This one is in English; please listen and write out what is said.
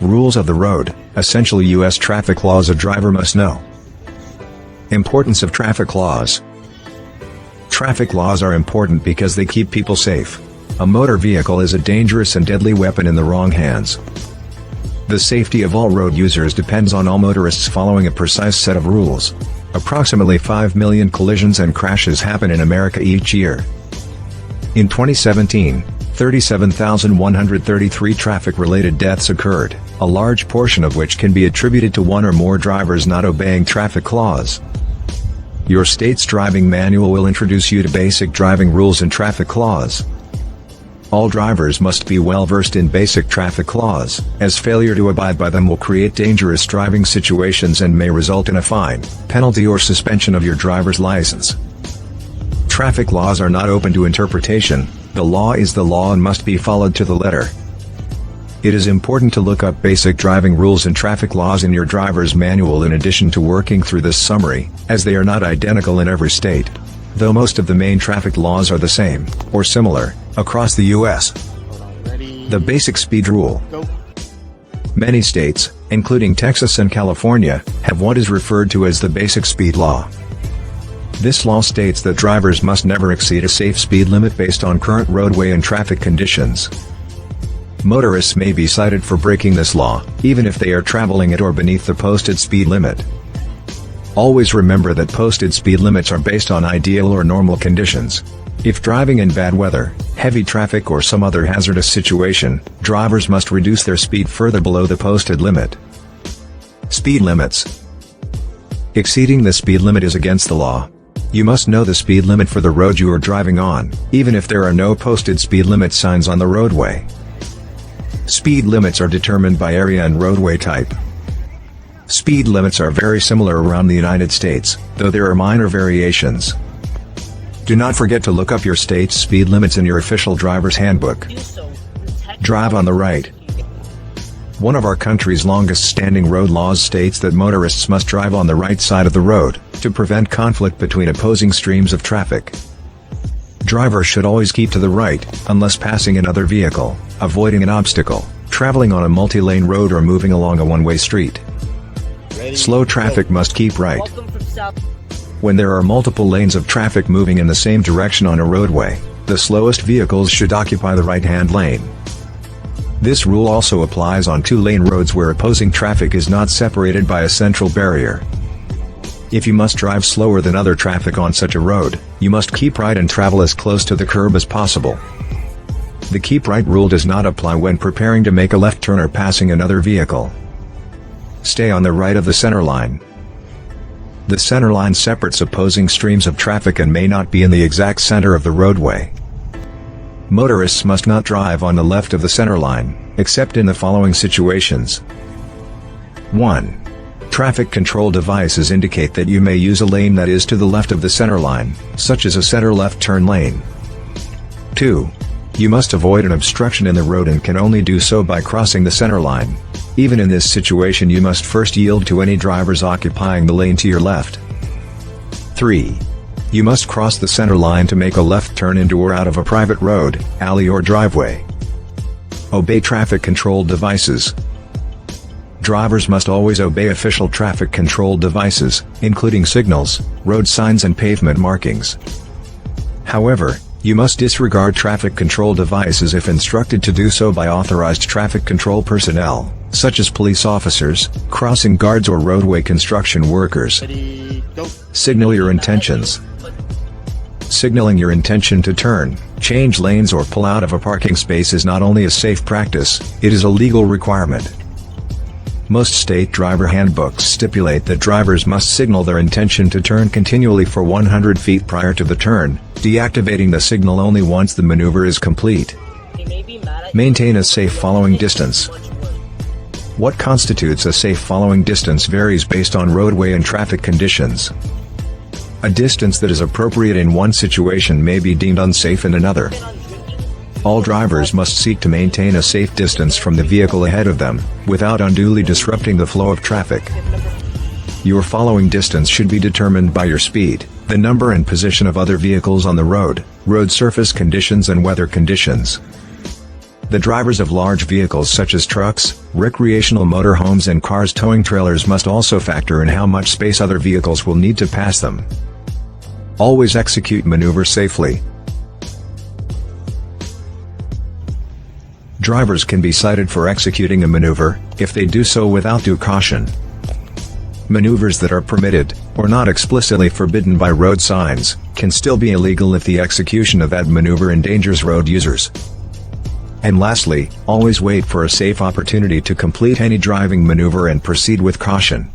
Rules of the road, essential U.S. traffic laws a driver must know. Importance of traffic laws. Traffic laws are important because they keep people safe. A motor vehicle is a dangerous and deadly weapon in the wrong hands. The safety of all road users depends on all motorists following a precise set of rules. Approximately 5 million collisions and crashes happen in America each year. In 2017, 37,133 traffic-related deaths occurred, a large portion of which can be attributed to one or more drivers not obeying traffic laws. Your state's driving manual will introduce you to basic driving rules and traffic laws. All drivers must be well versed in basic traffic laws, as failure to abide by them will create dangerous driving situations and may result in a fine, penalty or suspension of your driver's license. Traffic laws are not open to interpretation. The law is the law and must be followed to the letter. It is important to look up basic driving rules and traffic laws in your driver's manual in addition to working through this summary, as they are not identical in every state. Though most of the main traffic laws are the same, or similar, across the U.S. The basic speed rule. Many states, including Texas and California, have what is referred to as the basic speed law. This law states that drivers must never exceed a safe speed limit based on current roadway and traffic conditions. Motorists may be cited for breaking this law, even if they are traveling at or beneath the posted speed limit. Always remember that posted speed limits are based on ideal or normal conditions. If driving in bad weather, heavy traffic or some other hazardous situation, drivers must reduce their speed further below the posted limit. Speed limits. Exceeding the speed limit is against the law. You must know the speed limit for the road you are driving on, even if there are no posted speed limit signs on the roadway. Speed limits are determined by area and roadway type. Speed limits are very similar around the United States, though there are minor variations. Do not forget to look up your state's speed limits in your official driver's handbook. Drive on the right. One of our country's longest-standing road laws states that motorists must drive on the right side of the road, to prevent conflict between opposing streams of traffic. Drivers should always keep to the right, unless passing another vehicle, avoiding an obstacle, traveling on a multi-lane road or moving along a one-way street. Slow traffic must keep right. When there are multiple lanes of traffic moving in the same direction on a roadway, the slowest vehicles should occupy the right-hand lane. This rule also applies on two-lane roads where opposing traffic is not separated by a central barrier. If you must drive slower than other traffic on such a road, you must keep right and travel as close to the curb as possible. The keep right rule does not apply when preparing to make a left turn or passing another vehicle. Stay on the right of the center line. The center line separates opposing streams of traffic and may not be in the exact center of the roadway. Motorists must not drive on the left of the center line, except in the following situations. 1. Traffic control devices indicate that you may use a lane that is to the left of the center line, such as a center left turn lane. 2. You must avoid an obstruction in the road and can only do so by crossing the center line. Even in this situation you must first yield to any drivers occupying the lane to your left. 3. You must cross the center line to make a left turn into or out of a private road, alley or driveway. Obey traffic control devices. Drivers must always obey official traffic control devices, including signals, road signs and pavement markings. However, you must disregard traffic control devices if instructed to do so by authorized traffic control personnel, such as police officers, crossing guards or roadway construction workers. Signal your intentions. Signaling your intention to turn, change lanes or pull out of a parking space is not only a safe practice, it is a legal requirement. Most state driver handbooks stipulate that drivers must signal their intention to turn continually for 100 feet prior to the turn, deactivating the signal only once the maneuver is complete. Maintain a safe following distance. What constitutes a safe following distance varies based on roadway and traffic conditions. A distance that is appropriate in one situation may be deemed unsafe in another. All drivers must seek to maintain a safe distance from the vehicle ahead of them, without unduly disrupting the flow of traffic. Your following distance should be determined by your speed, the number and position of other vehicles on the road, road surface conditions and weather conditions. The drivers of large vehicles such as trucks, recreational motorhomes and cars towing trailers must also factor in how much space other vehicles will need to pass them. Always execute maneuvers safely. Drivers can be cited for executing a maneuver, if they do so without due caution. Maneuvers that are permitted, or not explicitly forbidden by road signs, can still be illegal if the execution of that maneuver endangers road users. And lastly, always wait for a safe opportunity to complete any driving maneuver and proceed with caution.